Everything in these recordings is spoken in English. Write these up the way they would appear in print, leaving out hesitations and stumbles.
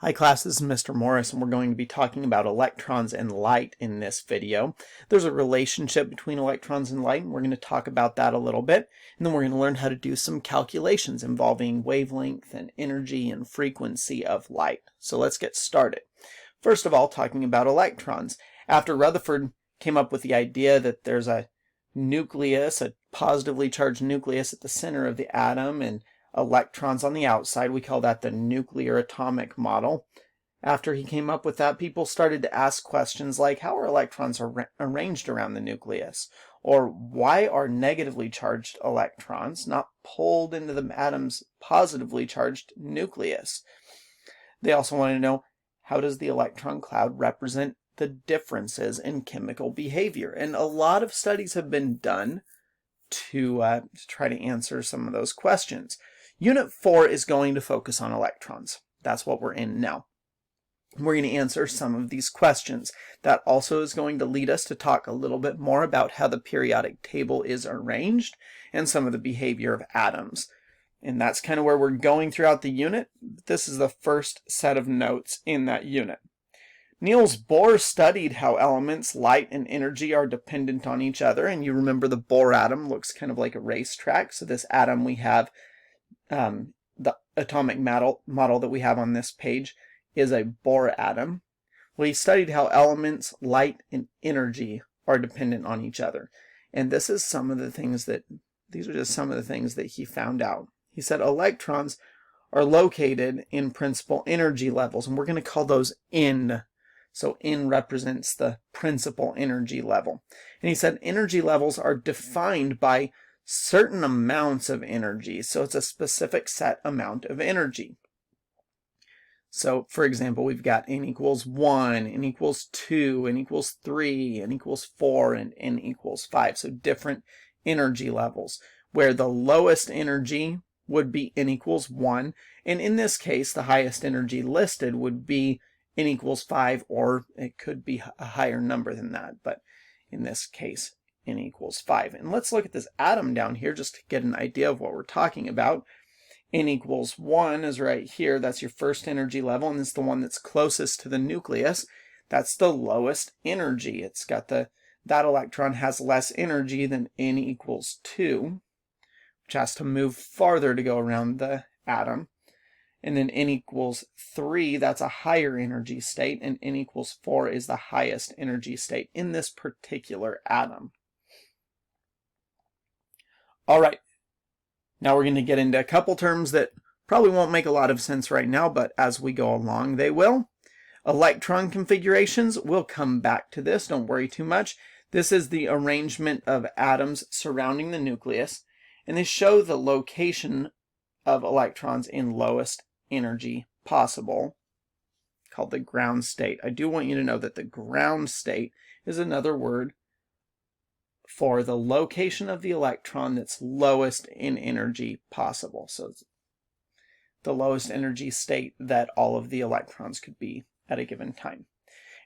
Hi class, this is Mr. Morris and we're going to be talking about electrons and light in this video. There's a relationship between electrons and light and we're going to talk about that a little bit, and then we're going to learn how to do some calculations involving wavelength and energy and frequency of light. So let's get started. First of all, talking about electrons. After Rutherford came up with the idea that there's a nucleus, a positively charged nucleus at the center of the atom, and electrons on the outside. We call that the nuclear atomic model. After he came up with that, people started to ask questions like, how are electrons arranged around the nucleus? Or why are negatively charged electrons not pulled into the atom's positively charged nucleus? They also wanted to know, how does the electron cloud represent the differences in chemical behavior? And a lot of studies have been done to try to answer some of those questions. Unit 4 is going to focus on electrons. That's what we're in now. We're going to answer some of these questions. That also is going to lead us to talk a little bit more about how the periodic table is arranged and some of the behavior of atoms. And that's kind of where we're going throughout the unit. This is the first set of notes in that unit. Niels Bohr studied how elements, light and energy, are dependent on each other. And you remember the Bohr atom looks kind of like a racetrack. So this atom we have, the atomic model that we have on this page is a Bohr atom. Well, he studied how elements, light and energy are dependent on each other. And this is some of the things that, these are just some of the things that he found out. He said electrons are located in principal energy levels, and we're going to call those N. So N represents the principal energy level. And he said energy levels are defined by certain amounts of energy. So it's a specific set amount of energy. So for example, we've got N equals 1, N equals 2, N equals 3, N equals 4, and N equals 5. So different energy levels, where the lowest energy would be N equals 1. And in this case, the highest energy listed would be N equals 5, or it could be a higher number than that, but in this case, N equals 5. And let's look at this atom down here just to get an idea of what we're talking about. N equals 1 is right here. That's your first energy level, and it's the one that's closest to the nucleus. That's the lowest energy. It's got that electron has less energy than N equals 2, which has to move farther to go around the atom. And then N equals 3, that's a higher energy state, and N equals 4 is the highest energy state in this particular atom. All right, now we're going to get into a couple terms that probably won't make a lot of sense right now, but as we go along, they will. Electron configurations, we'll come back to this, don't worry too much. This is the arrangement of atoms surrounding the nucleus, and they show the location of electrons in lowest energy possible, called the ground state. I do want you to know that the ground state is another word for the location of the electron that's lowest in energy possible. So it's the lowest energy state that all of the electrons could be at a given time.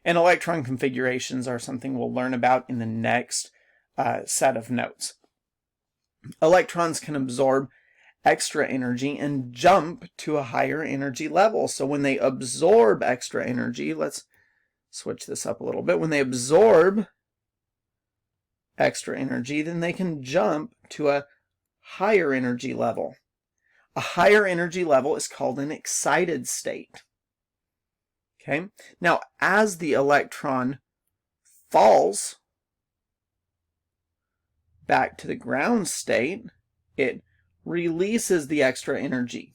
And electron configurations are something we'll learn about in the next set of notes. Electrons can absorb extra energy and jump to a higher energy level. So when they absorb extra energy, let's switch this up a little bit. When they absorb extra energy, then they can jump to a higher energy level. A higher energy level is called an excited state. Okay? Now, as the electron falls back to the ground state, it releases the extra energy.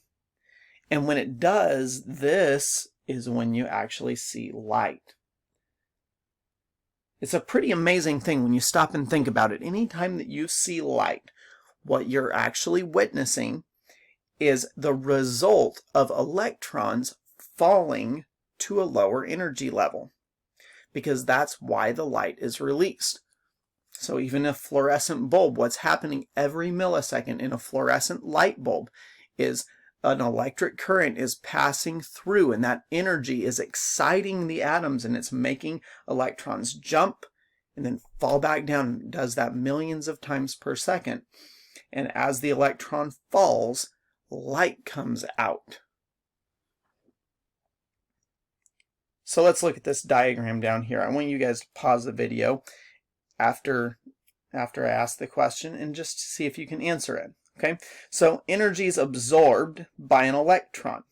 And when it does, this is when you actually see light. It's a pretty amazing thing when you stop and think about it. Anytime that you see light, what you're actually witnessing is the result of electrons falling to a lower energy level, because that's why the light is released. So even a fluorescent bulb, what's happening every millisecond in a fluorescent light bulb is an electric current is passing through, and that energy is exciting the atoms, and it's making electrons jump and then fall back down. It does that millions of times per second. And as the electron falls, light comes out. So let's look at this diagram down here. I want you guys to pause the video after I ask the question and just see if you can answer it. Okay, so energy is absorbed by an electron.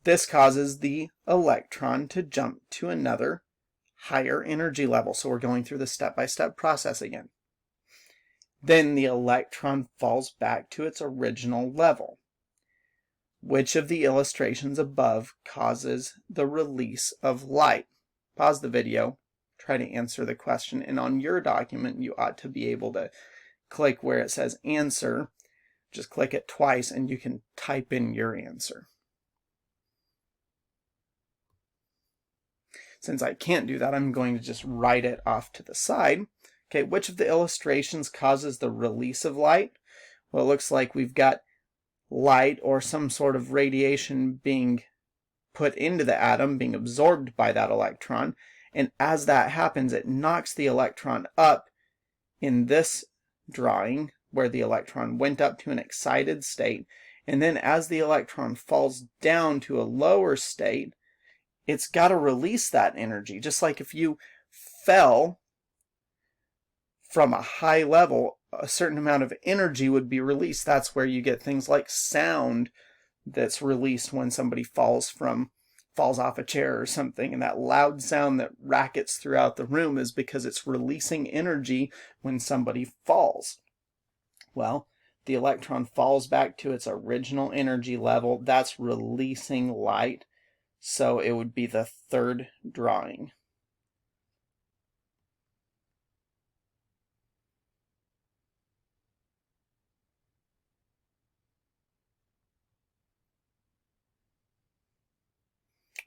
This causes the electron to jump to another higher energy level. So we're going through the step-by-step process again. Then the electron falls back to its original level. Which of the illustrations above causes the release of light? Pause the video, try to answer the question, and on your document you ought to be able to click where it says answer. Just click it twice and you can type in your answer. Since I can't do that, I'm going to just write it off to the side. Okay, which of the illustrations causes the release of light? Well, it looks like we've got light or some sort of radiation being put into the atom, being absorbed by that electron, and as that happens, it knocks the electron up in this drawing, where the electron went up to an excited state, and then as the electron falls down to a lower state, it's got to release that energy. Just like if you fell from a high level, a certain amount of energy would be released. That's where you get things like sound that's released when somebody falls off a chair or something, and that loud sound that rackets throughout the room is because it's releasing energy when somebody falls. Well, the electron falls back to its original energy level. That's releasing light. So it would be the third drawing.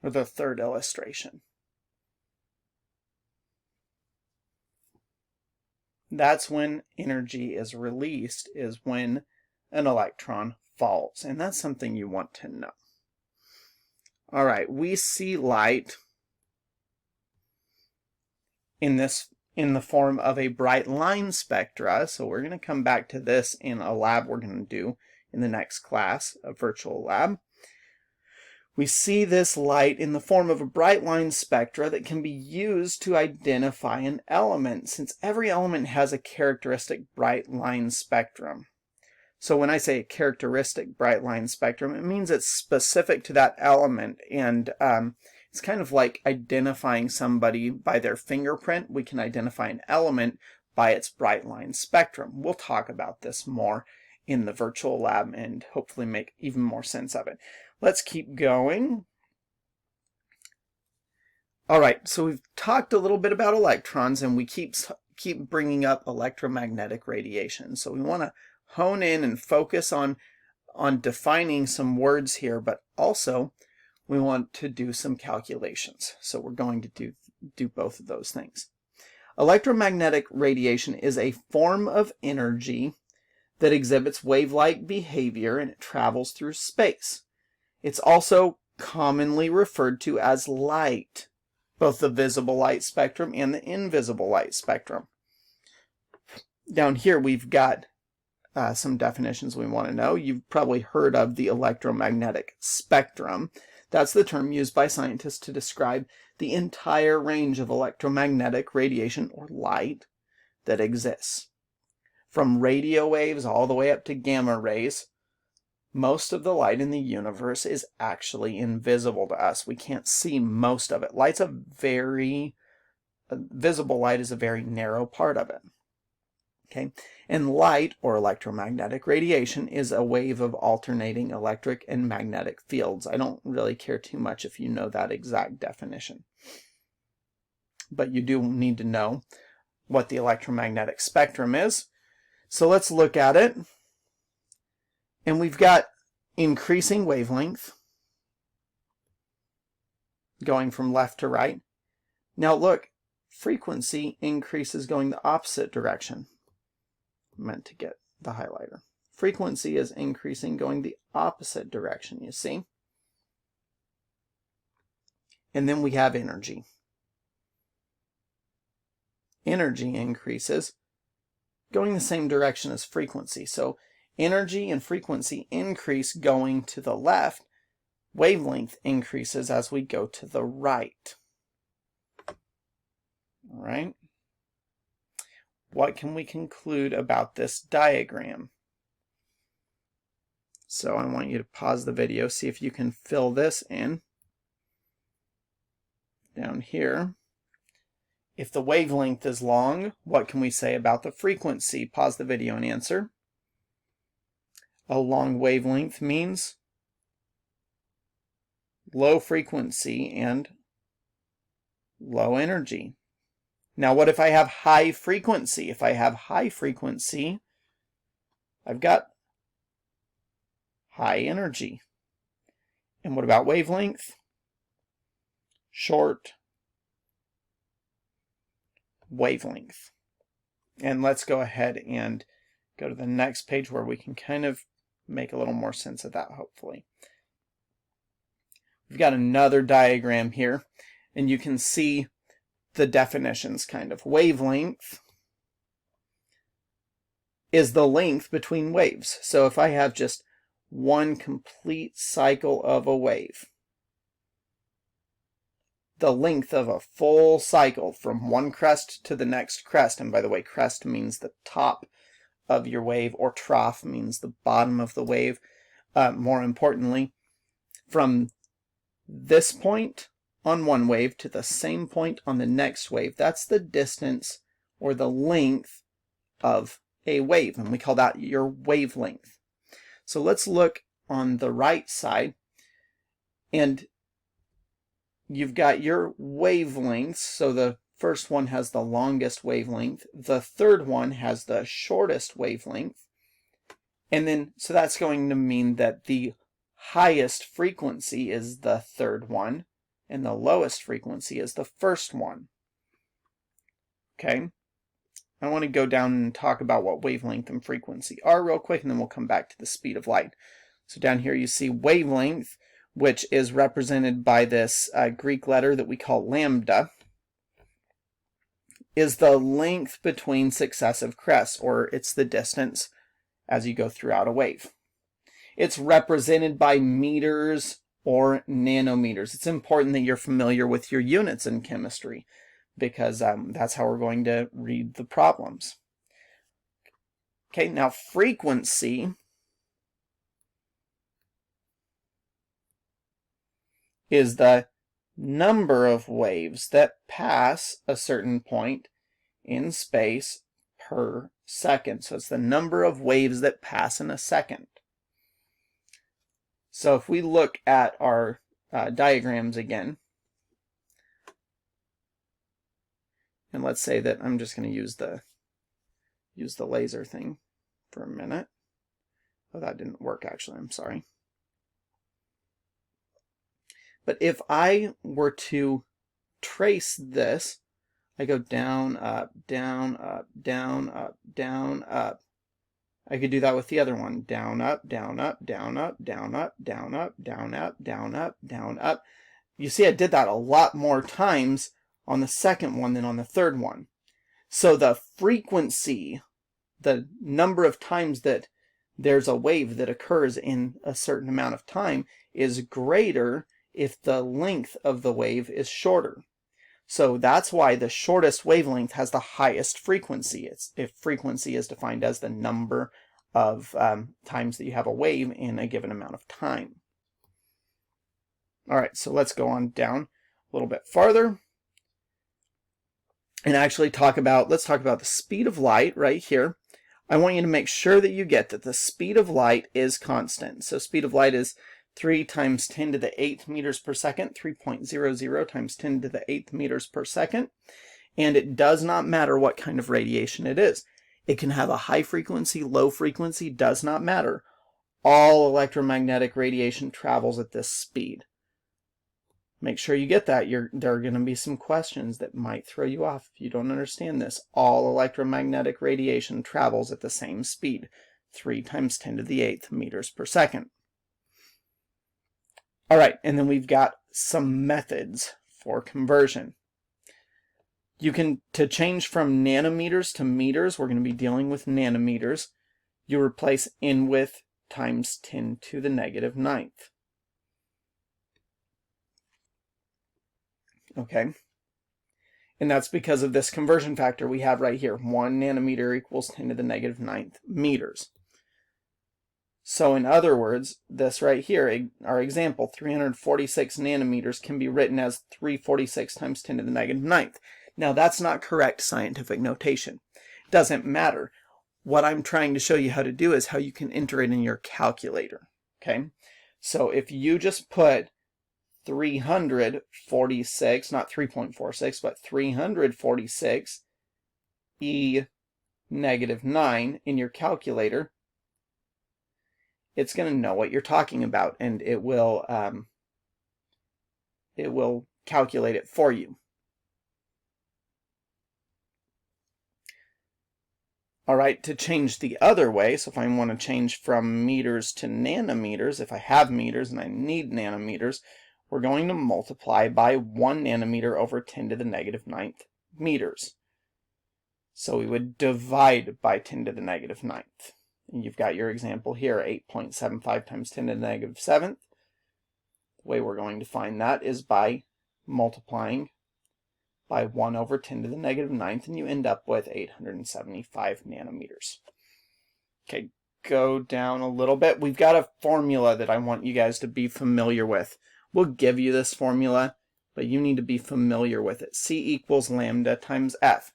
Or the third illustration. That's when energy is released, is when an electron falls. And that's something you want to know. All right, we see light in the form of a bright line spectra. So we're going to come back to this in a lab we're going to do in the next class, a virtual lab. We see this light in the form of a bright line spectra that can be used to identify an element, since every element has a characteristic bright line spectrum. So when I say a characteristic bright line spectrum, it means it's specific to that element, and it's kind of like identifying somebody by their fingerprint. We can identify an element by its bright line spectrum. We'll talk about this more in the virtual lab and hopefully make even more sense of it. Let's keep going. All right, so we've talked a little bit about electrons, and we keep bringing up electromagnetic radiation. So we want to hone in and focus on defining some words here, but also we want to do some calculations. So we're going to do both of those things. Electromagnetic radiation is a form of energy that exhibits wave-like behavior, and it travels through space. It's also commonly referred to as light, both the visible light spectrum and the invisible light spectrum. Down here we've got some definitions we want to know. You've probably heard of the electromagnetic spectrum. That's the term used by scientists to describe the entire range of electromagnetic radiation or light that exists. From radio waves all the way up to gamma rays, most of the light in the universe is actually invisible to us. We can't see most of it. Visible light is a very narrow part of it. Okay, and light, or electromagnetic radiation, is a wave of alternating electric and magnetic fields. I don't really care too much if you know that exact definition, but you do need to know what the electromagnetic spectrum is. So let's look at it. And we've got increasing wavelength going from left to right. Now look, frequency increases going the opposite direction. Meant to get the highlighter. Frequency is increasing going the opposite direction, you see? And then we have energy. Energy increases going the same direction as frequency. So energy and frequency increase going to the left, wavelength increases as we go to the right. All right. What can we conclude about this diagram? So I want you to pause the video, see if you can fill this in. Down here, if the wavelength is long, what can we say about the frequency? Pause the video and answer. A long wavelength means low frequency and low energy. Now what if I have high frequency? If I have high frequency, I've got high energy. And what about wavelength? Short wavelength. And let's go ahead and go to the next page where we can kind of make a little more sense of that, hopefully. We've got another diagram here, and you can see the definitions kind of. Wavelength is the length between waves. So if I have just one complete cycle of a wave, the length of a full cycle from one crest to the next crest, and by the way, crest means the top of your wave, or trough means the bottom of the wave. More importantly, from this point on one wave to the same point on the next wave, that's the distance or the length of a wave, and we call that your wavelength. So let's look on the right side, and you've got your wavelengths. So the first one has the longest wavelength, the third one has the shortest wavelength, and then so that's going to mean that the highest frequency is the third one and the lowest frequency is the first one. Okay, I want to go down and talk about what wavelength and frequency are real quick, and then we'll come back to the speed of light. So down here you see wavelength, which is represented by this Greek letter that we call lambda, is the length between successive crests, or it's the distance as you go throughout a wave. It's represented by meters or nanometers. It's important that you're familiar with your units in chemistry, because that's how we're going to read the problems. Okay, now frequency is the number of waves that pass a certain point in space per second. So it's the number of waves that pass in a second. So if we look at our diagrams again, and let's say that I'm just going to use the laser thing for a minute. Oh, that didn't work actually, I'm sorry. But if I were to trace this, I go down, up, down, up, down, up, down, up. I could do that with the other one. Down, up, down, up, down, up, down, up, down, up, down, up, down, up, down, up. You see I did that a lot more times on the second one than on the third one. So the frequency, the number of times that there's a wave that occurs in a certain amount of time, is greater if the length of the wave is shorter. So that's why the shortest wavelength has the highest frequency. If frequency is defined as the number of times that you have a wave in a given amount of time. All right, so let's go on down a little bit farther and actually let's talk about the speed of light right here. I want you to make sure that you get that the speed of light is constant. So speed of light is 3 times 10 to the 8th meters per second, 3.00 times 10 to the 8th meters per second. And it does not matter what kind of radiation it is. It can have a high frequency, low frequency, does not matter. All electromagnetic radiation travels at this speed. Make sure you get that. There are going to be some questions that might throw you off if you don't understand this. All electromagnetic radiation travels at the same speed, 3 times 10 to the 8th meters per second. All right, and then we've got some methods for conversion. To change from nanometers to meters, we're going to be dealing with nanometers. You replace in with times 10 to the negative 9th. okay? And that's because of this conversion factor we have right here. 1 nanometer equals 10 to the negative 9th meters. So in other words, this right here, our example, 346 nanometers can be written as 346 times 10 to the negative 9th. Now that's not correct scientific notation. It doesn't matter. What I'm trying to show you how to do is how you can enter it in your calculator, okay? So if you just put 346, not 3.46, but 346 e negative 9 in your calculator, it's going to know what you're talking about, and it will calculate it for you. All right, to change the other way, so if I want to change from meters to nanometers, if I have meters and I need nanometers, we're going to multiply by 1 nanometer over 10 to the negative 9th meters. So we would divide by 10 to the negative 9th. And you've got your example here, 8.75 times 10 to the negative 7th. The way we're going to find that is by multiplying by 1 over 10 to the negative 9th, and you end up with 875 nanometers. Okay, go down a little bit. We've got a formula that I want you guys to be familiar with. We'll give you this formula, but you need to be familiar with it. C equals lambda times F,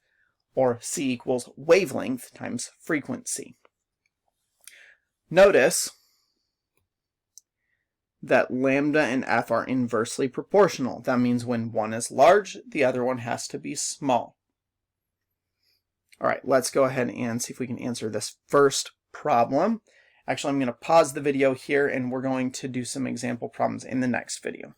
or C equals wavelength times frequency. Notice that lambda and F are inversely proportional. That means when one is large, the other one has to be small. All right, let's go ahead and see if we can answer this first problem. Actually, I'm going to pause the video here, and we're going to do some example problems in the next video.